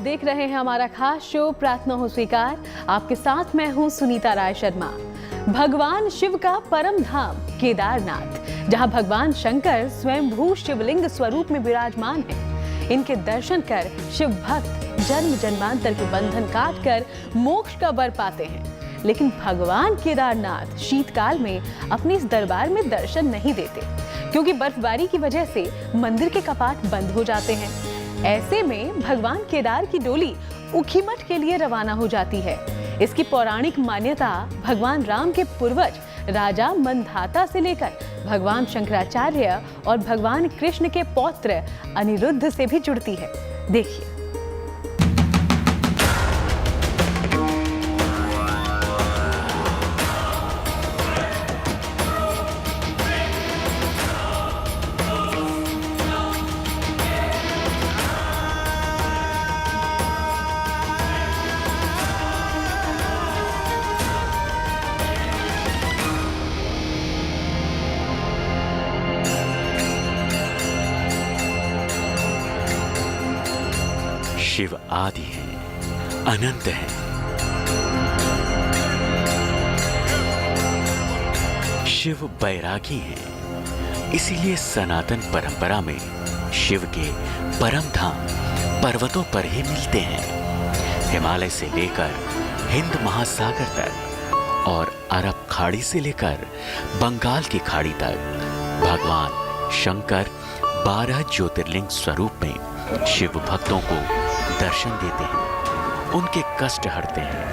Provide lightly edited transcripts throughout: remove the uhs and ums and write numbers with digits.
देख रहे हैं हमारा खास शो प्रार्थना हो स्वीकार। आपके साथ मैं हूं सुनीता राय शर्मा। भगवान शिव का परम धाम केदारनाथ, जहां भगवान शंकर स्वयंभू शिवलिंग स्वरूप में विराजमान हैं। इनके दर्शन कर शिव भक्त जन्म जन्मांतर के बंधन काट कर मोक्ष का वर पाते हैं। लेकिन भगवान केदारनाथ शीतकाल में अपने इस दरबार में दर्शन नहीं देते, क्योंकि बर्फबारी की वजह से मंदिर के कपाट बंद हो जाते हैं। ऐसे में भगवान केदार की डोली ऊखीमठ के लिए रवाना हो जाती है। इसकी पौराणिक मान्यता भगवान राम के पूर्वज राजा मंधाता से लेकर भगवान शंकराचार्य और भगवान कृष्ण के पौत्र अनिरुद्ध से भी जुड़ती है। देखिए। शिव आदि है, अनंत है। शिव बैरागी हैं, इसीलिए सनातन परंपरा में शिव के परम धाम पर्वतों पर ही मिलते हैं। हिमालय से लेकर हिंद महासागर तक और अरब खाड़ी से लेकर बंगाल की खाड़ी तक भगवान शंकर 12 ज्योतिर्लिंग स्वरूप में शिव भक्तों को दर्शन देते हैं, उनके कष्ट हरते हैं।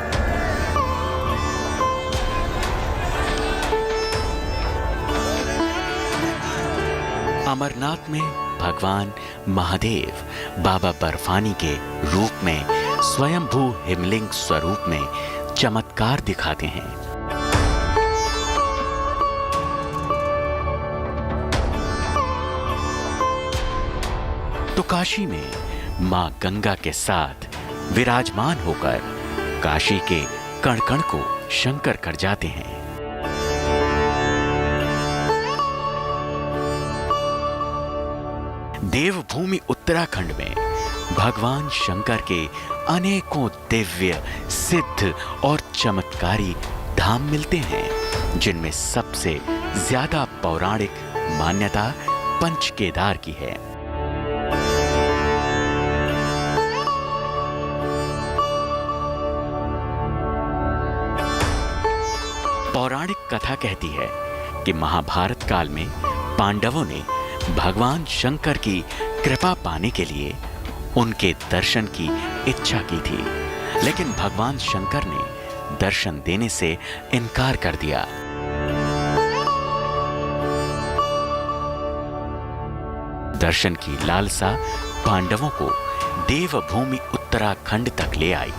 अमरनाथ में भगवान महादेव बाबा बर्फानी के रूप में स्वयंभू हिमलिंग स्वरूप में चमत्कार दिखाते हैं। तो काशी में मां गंगा के साथ विराजमान होकर काशी के कण कण को शंकर कर जाते हैं। देवभूमि उत्तराखंड में भगवान शंकर के अनेकों दिव्य, सिद्ध और चमत्कारी धाम मिलते हैं, जिनमें सबसे ज्यादा पौराणिक मान्यता पंच केदार की है। पौराणिक कथा कहती है कि महाभारत काल में पांडवों ने भगवान शंकर की कृपा पाने के लिए उनके दर्शन की इच्छा की थी, लेकिन भगवान शंकर ने दर्शन देने से इनकार कर दिया। दर्शन की लालसा पांडवों को देवभूमि उत्तराखंड तक ले आई,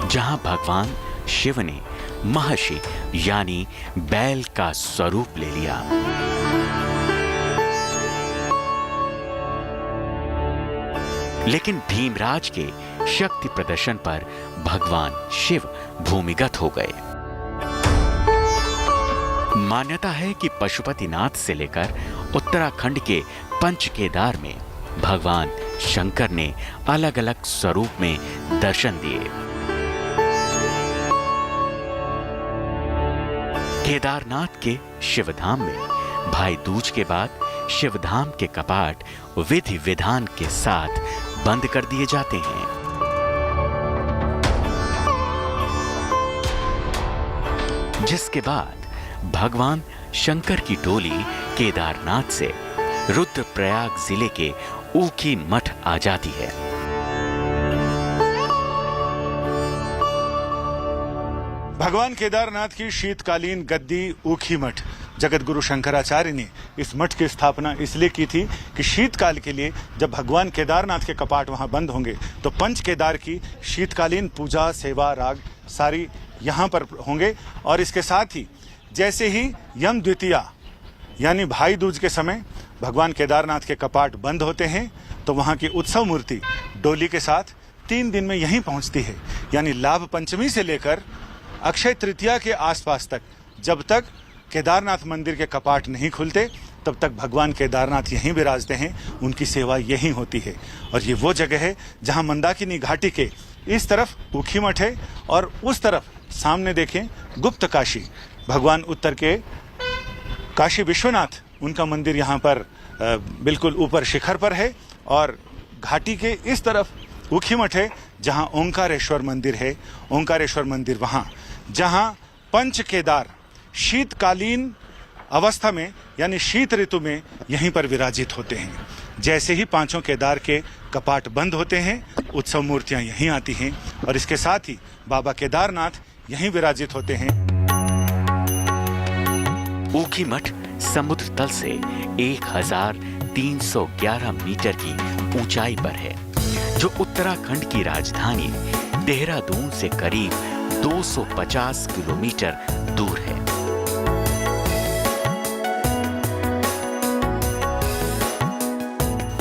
जहां भगवान शिव ने महर्षि यानी बैल का स्वरूप ले लिया। लेकिन भीमराज के शक्ति प्रदर्शन पर भगवान शिव भूमिगत हो गए। मान्यता है कि पशुपतिनाथ से लेकर उत्तराखंड के पंच केदार में भगवान शंकर ने अलग अलग स्वरूप में दर्शन दिए। केदारनाथ के शिवधाम में भाई दूज के बाद शिवधाम के कपाट विधि विधान के साथ बंद कर दिए जाते हैं। जिसके बाद भगवान शंकर की डोली केदारनाथ से रुद्रप्रयाग जिले के ऊखीमठ आ जाती है। भगवान केदारनाथ की शीतकालीन गद्दी ऊखीमठ जगत गुरु शंकराचार्य ने इस मठ की स्थापना इसलिए की थी कि शीतकाल के लिए जब भगवान केदारनाथ के कपाट वहां बंद होंगे तो पंच केदार की शीतकालीन पूजा, सेवा, राग सारी यहाँ पर होंगे। और इसके साथ ही जैसे ही यम द्वितीया यानी भाई दूज के समय भगवान केदारनाथ के कपाट बंद होते हैं तो वहाँ की उत्सव मूर्ति डोली के साथ 3 दिन में यहीं पहुँचती है। यानी लाभ पंचमी से लेकर अक्षय तृतीया के आसपास तक, जब तक केदारनाथ मंदिर के कपाट नहीं खुलते, तब तक भगवान केदारनाथ यहीं विराजते हैं, उनकी सेवा यहीं होती है। और ये वो जगह है जहां मंदाकिनी घाटी के इस तरफ ऊखीमठ है और उस तरफ सामने देखें गुप्त काशी, भगवान उत्तर के काशी विश्वनाथ, उनका मंदिर यहाँ पर बिल्कुल ऊपर शिखर पर है। और घाटी के इस तरफ ऊखीमठ है जहाँ ओंकारेश्वर मंदिर है। ओंकारेश्वर मंदिर वहाँ जहाँ पंच केदार शीतकालीन अवस्था में यानी शीत ऋतु में यहीं पर विराजित होते हैं। जैसे ही पांचों केदार के कपाट बंद होते हैं, उत्सव मूर्तियां यहीं आती हैं और इसके साथ ही बाबा केदारनाथ यहीं विराजित होते हैं। ऊखीमठ समुद्र तल से 1311 मीटर की ऊंचाई पर है, जो उत्तराखंड की राजधानी देहरादून से करीब 250 किलोमीटर दूर है।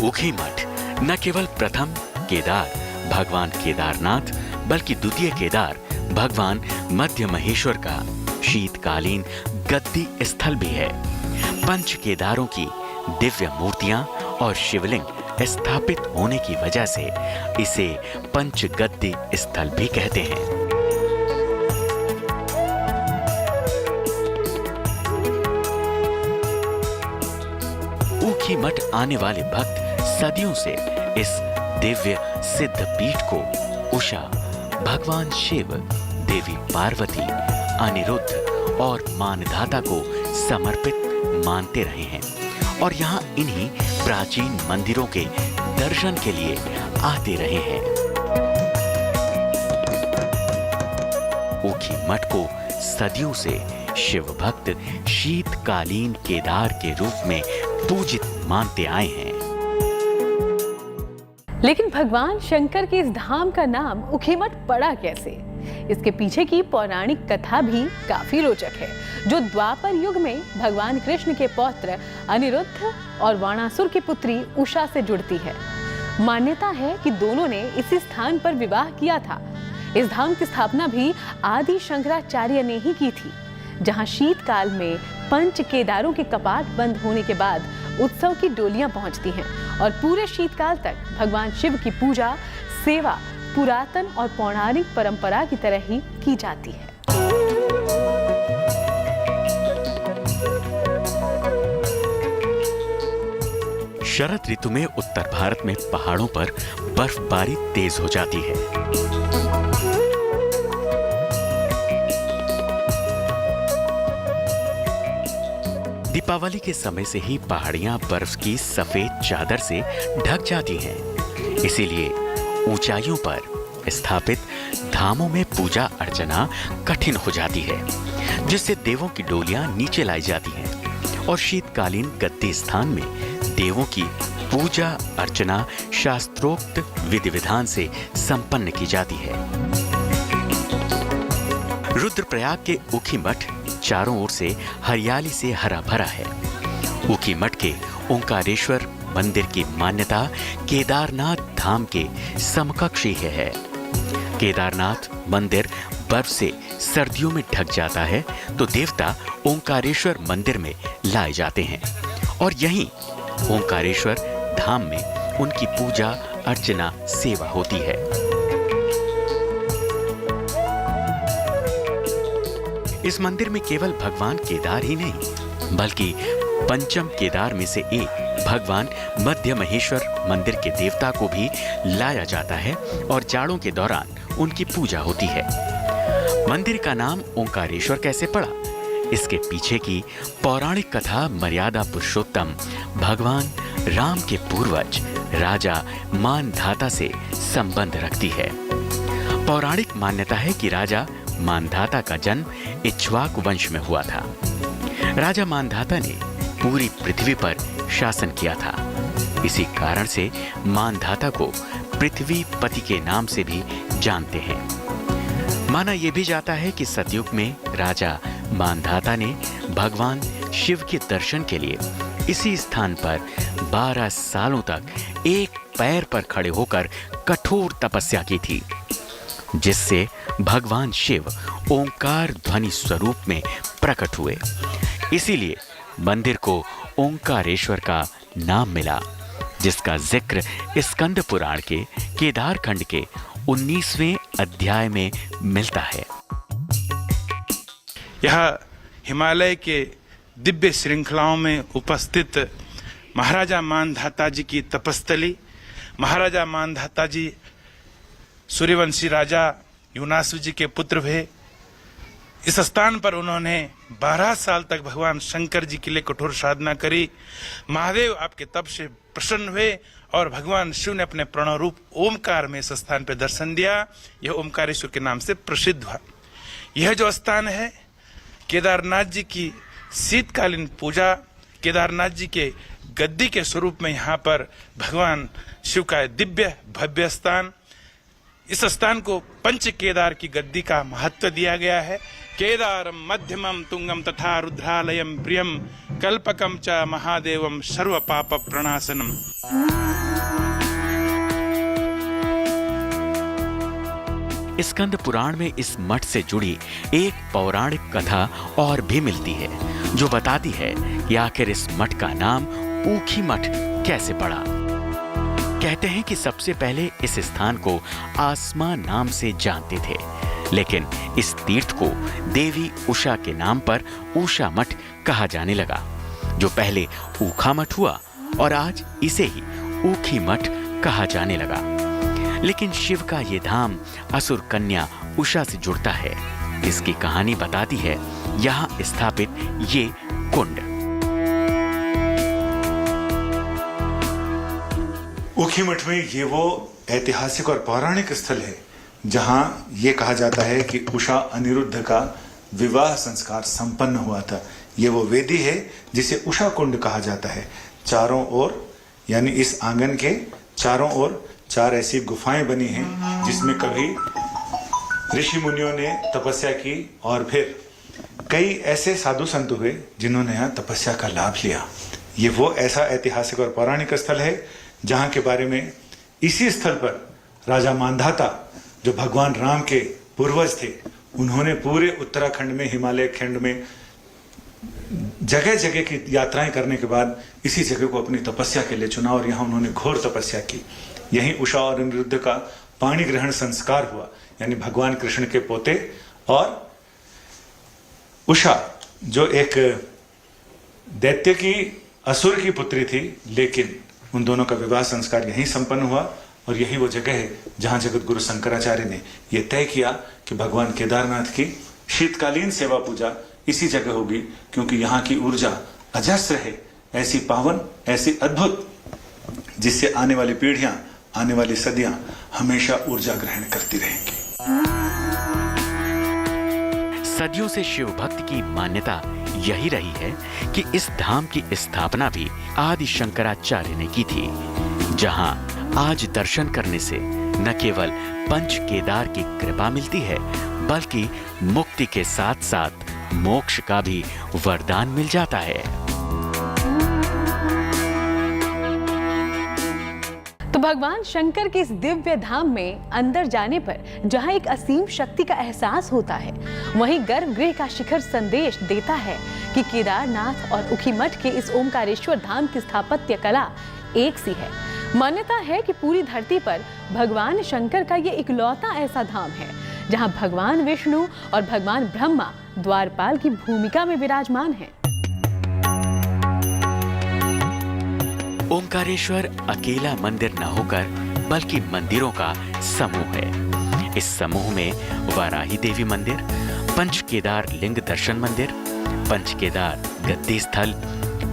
ऊखीमठ न केवल प्रथम केदार भगवान केदारनाथ बल्कि द्वितीय केदार भगवान मध्य महेश्वर का शीतकालीन गद्दी स्थल भी है। पंच केदारों की दिव्य मूर्तियां और शिवलिंग स्थापित होने की वजह से इसे पंच गद्दी स्थल भी कहते हैं। ऊखीमठ आने वाले भक्त सदियों से इस दिव्य सिद्ध पीठ को उषा, भगवान शिव, देवी पार्वती, अनिरुद्ध और मानधाता को समर्पित मानते रहे हैं और यहाँ इन्हीं प्राचीन मंदिरों के दर्शन के लिए आते रहे हैं। ऊखीमठ को सदियों से शिव भक्त शीतकालीन केदार के रूप में पूजित मानते आए हैं। लेकिन भगवान शंकर के इस धाम का नाम ऊखीमठ पड़ा कैसे? इसके पीछे की पौराणिक कथा भी काफी रोचक है, जो द्वापर युग में भगवान कृष्ण के पौत्र अनिरुद्ध और वाणासुर की पुत्री उषा से जुड़ती है। मान्यता है कि दोनों ने इसी स्थान पर विवाह किया था। इस धाम की स्थापना भी आदि शंकराचार्य ने ही की थी, जहां शीतकाल में पंच केदारों के कपाट बंद होने के बाद उत्सव की डोलियां पहुंचती हैं और पूरे शीतकाल तक भगवान शिव की पूजा सेवा पुरातन और पौराणिक परंपरा की तरह ही की जाती है। शरद ऋतु में उत्तर भारत में पहाड़ों पर बर्फबारी तेज हो जाती है। दीपावली के समय से ही पहाड़ियां बर्फ की सफेद चादर से ढक जाती हैं। इसीलिए ऊंचाइयों पर स्थापित धामों में पूजा अर्चना कठिन हो जाती है, जिससे देवों की डोलियां नीचे लाई जाती हैं और शीतकालीन गद्दी स्थान में देवों की पूजा अर्चना शास्त्रोक्त विधि विधान से संपन्न की जाती है। रुद्रप्रयाग के ऊखीमठ चारों ओर से हरियाली से हरा भरा है। ऊखीमठ के ओंकारेश्वर मंदिर की मान्यता केदारनाथ धाम के समकक्ष ही है। केदारनाथ मंदिर बर्फ से सर्दियों में ढक जाता है तो देवता ओंकारेश्वर मंदिर में लाए जाते हैं और यहीं ओंकारेश्वर धाम में उनकी पूजा अर्चना सेवा होती है। इस मंदिर में केवल भगवान केदार ही नहीं बल्कि पंचम केदार में से एक भगवान मध्य महेश्वर मंदिर के देवता को भी लाया जाता है और जाड़ों के दौरान उनकी पूजा होती है। मंदिर का नाम ओंकारेश्वर कैसे पड़ा? इसके पीछे की पौराणिक कथा मर्यादा पुरुषोत्तम भगवान राम के पूर्वज राजा मानधाता से संबंध रखती है। पौराणिक मान्यता है कि राजा मानधाता का जन्म इक्ष्वाकु वंश में हुआ था। राजा मानधाता ने पूरी पृथ्वी पर शासन किया था। इसी कारण से मानधाता को पृथ्वीपति के नाम से भी जानते हैं। माना यह भी जाता है कि सतयुग में राजा मानधाता ने भगवान शिव के दर्शन के लिए इसी स्थान पर 12 सालों तक एक पैर पर खड़े होकर कठोर तपस्या की थी, जिससे भगवान शिव ओंकार ध्वनि स्वरूप में प्रकट हुए। इसीलिए मंदिर को ओंकारेश्वर का नाम मिला, जिसका जिक्र स्कंद पुराण के केदार खंड के 19वें अध्याय में मिलता है। यह हिमालय के दिव्य श्रृंखलाओं में उपस्थित महाराजा मानधाता जी की तपस्थली। महाराजा मानधाता जी सूर्यवंशी राजा युनासु जी के पुत्र हुए। इस स्थान पर उन्होंने 12 साल तक भगवान शंकर जी के लिए कठोर साधना करी। महादेव आपके तप से प्रसन्न हुए और भगवान शिव ने अपने प्रणव रूप ओमकार में इस स्थान पर दर्शन दिया। यह ओमकारेश्वर के नाम से प्रसिद्ध हुआ। यह जो स्थान है, केदारनाथ जी की शीतकालीन पूजा, केदारनाथ जी के गद्दी के स्वरूप में यहाँ पर भगवान शिव का दिव्य भव्य स्थान। इस स्थान को पंच केदार की गद्दी का महत्व दिया गया है। केदारम मध्यमम तुंगम तथा रुद्रालयम प्रियम कल्पकम च महादेवम सर्व पाप प्रणाशनम। स्कंद पुराण में इस मठ से जुड़ी एक पौराणिक कथा और भी मिलती है, जो बताती है कि आखिर इस मठ का नाम ऊखी मठ कैसे पड़ा। कहते हैं कि सबसे पहले इस स्थान को आसमां नाम से जानते थे, लेकिन इस तीर्थ को देवी उषा के नाम पर उषा मठ कहा जाने लगा, जो पहले ऊखा मठ हुआ और आज इसे ही ऊखी मठ कहा जाने लगा। लेकिन शिव का ये धाम असुर कन्या उषा से जुड़ता है। इसकी कहानी बताती है यहाँ स्थापित ये कुंड। ऊखी मठ में ये वो ऐतिहासिक और पौराणिक स्थल है जहां ये कहा जाता है कि उषा अनिरुद्ध का विवाह संस्कार संपन्न हुआ था। ये वो वेदी है जिसे उषा कुंड कहा जाता है। चारों ओर यानी इस आंगन के चारों ओर 4 ऐसी गुफाएं बनी हैं जिसमें कभी ऋषि मुनियों ने तपस्या की और फिर कई ऐसे साधु संत हुए जिन्होंने यहाँ तपस्या का लाभ लिया। ये वो ऐसा ऐतिहासिक और पौराणिक स्थल है जहां के बारे में इसी स्थल पर राजा मानधाता, जो भगवान राम के पूर्वज थे, उन्होंने पूरे उत्तराखंड में, हिमालय खंड में जगह जगह की यात्राएं करने के बाद इसी जगह को अपनी तपस्या के लिए चुना और यहां उन्होंने घोर तपस्या की। यहीं उषा और अनिरुद्ध का पाणी ग्रहण संस्कार हुआ, यानी भगवान कृष्ण के पोते और उषा जो एक दैत्य की असुर की पुत्री थी, लेकिन उन दोनों का विवाह संस्कार यहीं संपन्न हुआ और यही वो जगह है जहां जगत गुरु शंकराचार्य ने यह तय किया कि भगवान केदारनाथ की शीतकालीन सेवा पूजा इसी जगह होगी, क्योंकि यहाँ की ऊर्जा अजस्र है, ऐसी पावन, ऐसी अद्भुत, जिससे आने वाली पीढ़ियां, आने वाली सदियां हमेशा ऊर्जा ग्रहण करती रहेंगी। सदियों से शिव भक्त की मान्यता यही रही है कि इस धाम की स्थापना भी आदि शंकराचार्य ने की थी, जहां आज दर्शन करने से न केवल पंच केदार की कृपा मिलती है, बल्कि मुक्ति के साथ साथ मोक्ष का भी वरदान मिल जाता है। तो भगवान शंकर के इस दिव्य धाम में अंदर जाने पर जहां एक असीम शक्ति का एहसास होता है, वहीं गर्भगृह का शिखर संदेश देता है कि केदारनाथ और ऊखीमठ के इस ओमकारेश्वर धाम की स्थापत्य कला एक सी है। मान्यता है कि पूरी धरती पर भगवान शंकर का ये इकलौता ऐसा धाम है जहां भगवान विष्णु और भगवान ब्रह्मा द्वारपाल की भूमिका में विराजमान हैं। ओंकारेश्वर अकेला मंदिर न होकर बल्कि मंदिरों का समूह है। इस समूह में वाराही देवी मंदिर, पंच केदार लिंग दर्शन मंदिर, पंच केदार गद्दी स्थल,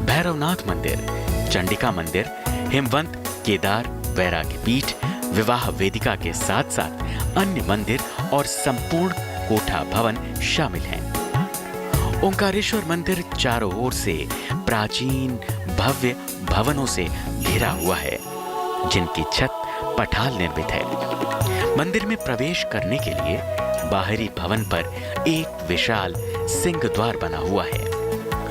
भैरवनाथ मंदिर, चंडिका मंदिर, हिमवंत केदार वैराग्य पीठ, विवाह वेदिका के साथ साथ अन्य मंदिर और संपूर्ण कोठा भवन शामिल हैं। ओंकारेश्वर मंदिर चारों ओर से प्राचीन भव्य भवनों से घिरा हुआ है, जिनकी छत पठाल निर्मित है। मंदिर में प्रवेश करने के लिए बाहरी भवन पर एक विशाल सिंह द्वार बना हुआ है,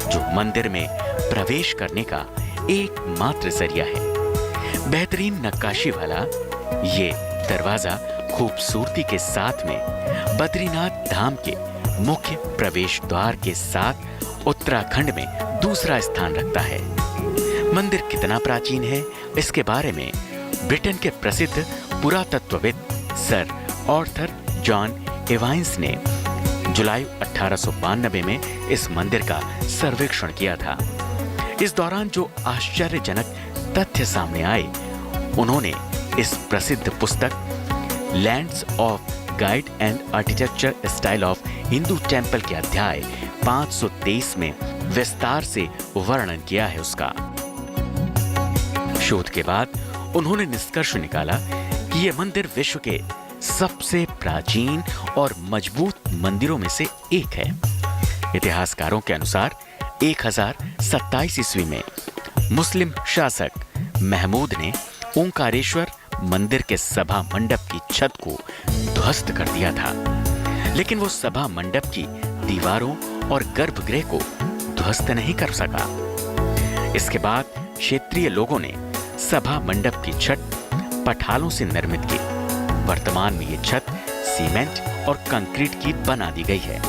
जो मंदिर में प्रवेश करने का एकमात्र जरिया है। बेहतरीन नक्काशी वाला ये दरवाजा खूबसूरती के साथ में बद्रीनाथ धाम के मुख्य प्रवेश द्वार के साथ उत्तराखंड में दूसरा स्थान रखता है। मंदिर कितना प्राचीन है, इसके बारे में ब्रिटेन के प्रसिद्ध पुरातत्वविद सर आर्थर जॉन एवाइंस ने जुलाई 1892 में इस मंदिर का सर्वेक्षण किया था। इस दौरान जो आश्चर्यजनक तथ्य सामने आए, उन्होंने इस प्रसिद्ध पुस्तक lands of guide and architecture style of Hindu temple के अध्याय 523 में विस्तार से वर्णन किया है उसका। शोध के बाद उन्होंने निष्कर्ष निकाला कि यह मंदिर विश्व के सबसे प्राचीन और मजबूत मंदिरों में से एक है। इतिहासकारों के अनुसार 1027 ईस्वी में मुस्लिम शासक महमूद ने ओंकारेश्वर मंदिर के सभा मंडप की छत को ध्वस्त कर दिया था, लेकिन वो सभा मंडप की दीवारों और गर्भगृह को ध्वस्त नहीं कर सका। इसके बाद क्षेत्रीय लोगों ने सभा मंडप की छत पठालों से निर्मित की। वर्तमान में ये छत सीमेंट और कंक्रीट की बना दी गई है।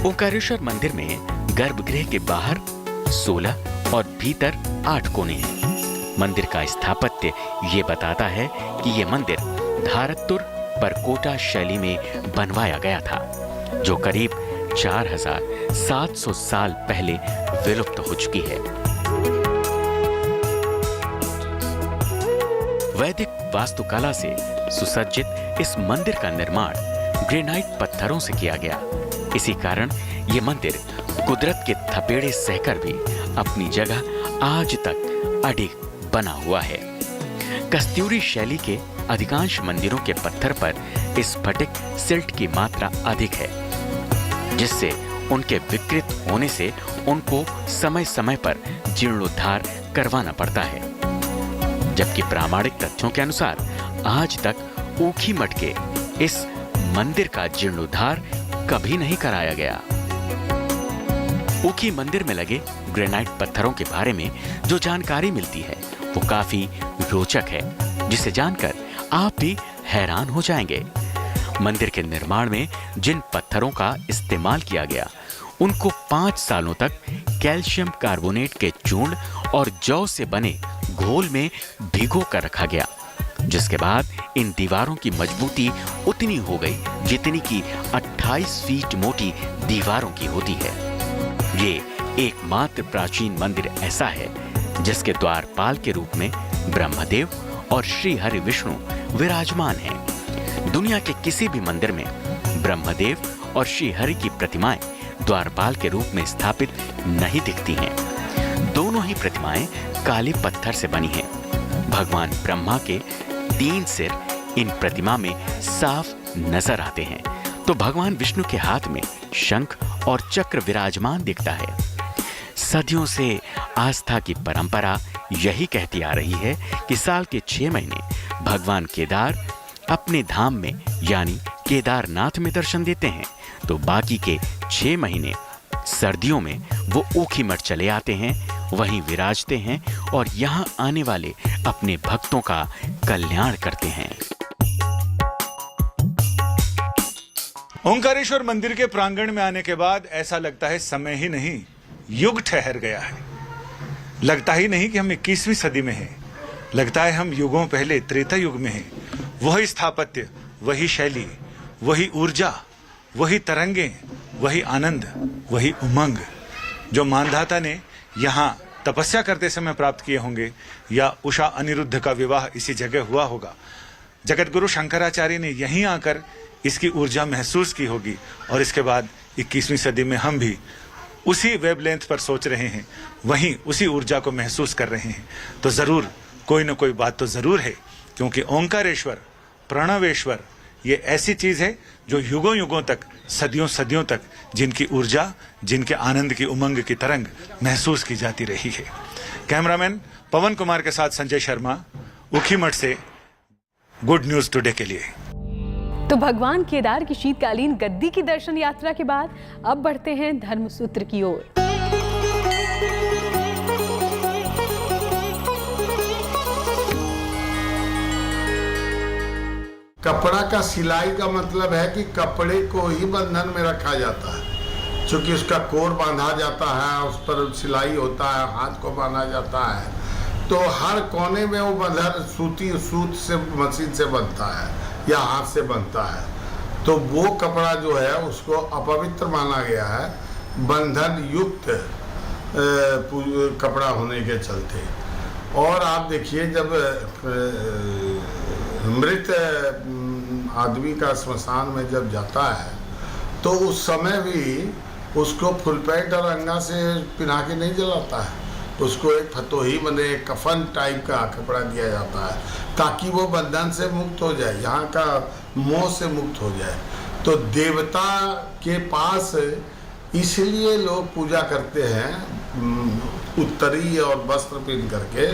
ओंकारेश्वर मंदिर में गर्भगृह के बाहर 16 और भीतर 8 कोने हैं। मंदिर का स्थापत्य ये बताता है कि ये मंदिर धारतुर परकोटा शैली में बनवाया गया था, जो करीब 4700 साल पहले विलुप्त हो चुकी है। वैदिक वास्तुकला से सुसज्जित इस मंदिर का निर्माण ग्रेनाइट पत्थरों से किया गया। इसी कारण ये मंदिर कुदरत के थपेड़े सहकर भी अपनी जगह आज तक अडिग बना हुआ है। कस्तूरी शैली के अधिकांश मंदिरों के पत्थर पर स्फटिक सिल्ट की मात्रा अधिक है, जिससे उनके विकृत होने से उनको समय समय पर जीर्णोद्धार करवाना पड़ता है। जबकि प्रामाणिक तथ्यों के अनुसार आज तक ऊखीमठ के इस मंदिर का जीर्णोद्धार कभी नहीं कराया गया। ऊखी मंदिर में लगे ग्रेनाइट पत्थरों के बारे में जो जानकारी मिलती है वो काफी रोचक है, जिसे जानकर आप भी हैरान हो जाएंगे। मंदिर के निर्माण में जिन पत्थरों का इस्तेमाल किया गया, उनको 5 सालों तक कैल्शियम कार्बोनेट के चूर्ण और जौ से बने घोल में भिगो कर रखा गया, जिसके बाद इन दीवारों की मजबूती उतनी हो गई जितनी की 28 फीट मोटी दीवारों की होती है। ये एकमात्र प्राचीन मंदिर ऐसा है जिसके द्वारपाल के रूप में ब्रह्मदेव और श्री हरि विष्णु विराजमान हैं। दुनिया के किसी भी मंदिर में ब्रह्मदेव और श्री हरि की प्रतिमाएं द्वारपाल के रूप में स्थापित नहीं दिखती हैं। दोनों ही प्रतिमाएं काले पत्थर से बनी हैं। भगवान ब्रह्मा के 3 सिर इन प्रतिमा में साफ नजर आते हैं, तो भगवान विष्णु के हाथ में शंख और चक्र विराजमान दिखता है। सदियों से आस्था की परंपरा यही कहती आ रही है कि साल के 6 महीने भगवान केदार अपने धाम में यानी केदारनाथ में दर्शन देते हैं, तो बाकी के 6 महीने सर्दियों में वो ऊखीमठ चले आते हैं, वहीं विराजते हैं और यहाँ आने वाले अपने भक्तों का कल्याण करते हैं। ओंकारेश्वर मंदिर के प्रांगण में आने के बाद ऐसा लगता है समय ही नहीं, युग ठहर गया है। लगता ही नहीं कि हम 21वीं सदी में हैं, लगता है हम युगों पहले त्रेता युग में हैं। वही स्थापत्य, वही शैली, वही ऊर्जा, वही तरंगे, वही आनंद, वही उमंग जो मानधाता ने यहाँ तपस्या करते समय प्राप्त किए होंगे, या उषा अनिरुद्ध का विवाह इसी जगह हुआ होगा। जगत गुरु शंकराचार्य ने यहीं आकर इसकी ऊर्जा महसूस की होगी, और इसके बाद 21वीं सदी में हम भी उसी वेवलेंथ पर सोच रहे हैं, वहीं उसी ऊर्जा को महसूस कर रहे हैं। तो जरूर कोई न कोई बात तो जरूर है, क्योंकि ओंकारेश्वर, प्रणवेश्वर ये ऐसी चीज है जो युगों युगों तक, सदियों सदियों तक जिनकी ऊर्जा, जिनके आनंद की उमंग की तरंग महसूस की जाती रही है। कैमरामैन पवन कुमार के साथ संजय शर्मा, ऊखीमठ से गुड न्यूज टुडे के लिए। तो भगवान केदार की शीतकालीन गद्दी की दर्शन यात्रा के बाद अब बढ़ते हैं धर्मसूत्र की ओर। कपड़ा का सिलाई का मतलब है कि कपड़े को ही बंधन में रखा जाता है। चूँकि उसका कोर बांधा जाता है, उस पर सिलाई होता है, हाथ को बांधा जाता है, तो हर कोने में वो बंधन सूत से मशीन से बनता है या हाथ से बनता है, तो वो कपड़ा जो है उसको अपवित्र माना गया है बंधन युक्त कपड़ा होने के चलते। और आप देखिए, जब मृत आदमी का श्मशान में जब जाता है तो उस समय भी उसको फुल पैंट और अंगा से पिन्हा के नहीं जलाता है, उसको एक फतोही बने कफन टाइप का कपड़ा दिया जाता है ताकि वो बंधन से मुक्त हो जाए, यहाँ का मोह से मुक्त हो जाए। तो देवता के पास इसलिए लोग पूजा करते हैं उत्तरी और वस्त्र पहन करके,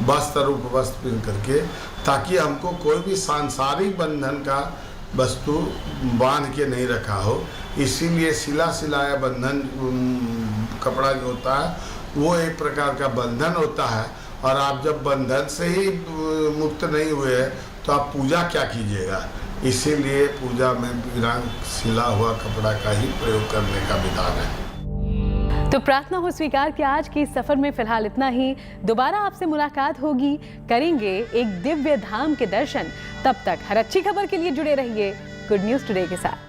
वस्त्र रूप वस्त्र पहन करके, ताकि हमको कोई भी सांसारिक बंधन का वस्तु बांध के नहीं रखा हो। इसीलिए सिलाया बंधन कपड़ा जो होता है वो एक प्रकार का बंधन होता है, और आप जब बंधन से ही मुक्त नहीं हुए तो आप पूजा क्या कीजिएगा। इसीलिए पूजा में बिना सिला हुआ कपड़ा का ही प्रयोग करने का विधान है। तो प्रार्थना हो स्वीकार के आज के इस सफर में फिलहाल इतना ही। दोबारा आपसे मुलाकात होगी, करेंगे एक दिव्य धाम के दर्शन। तब तक हर अच्छी खबर के लिए जुड़े रहिए गुड न्यूज टुडे के साथ।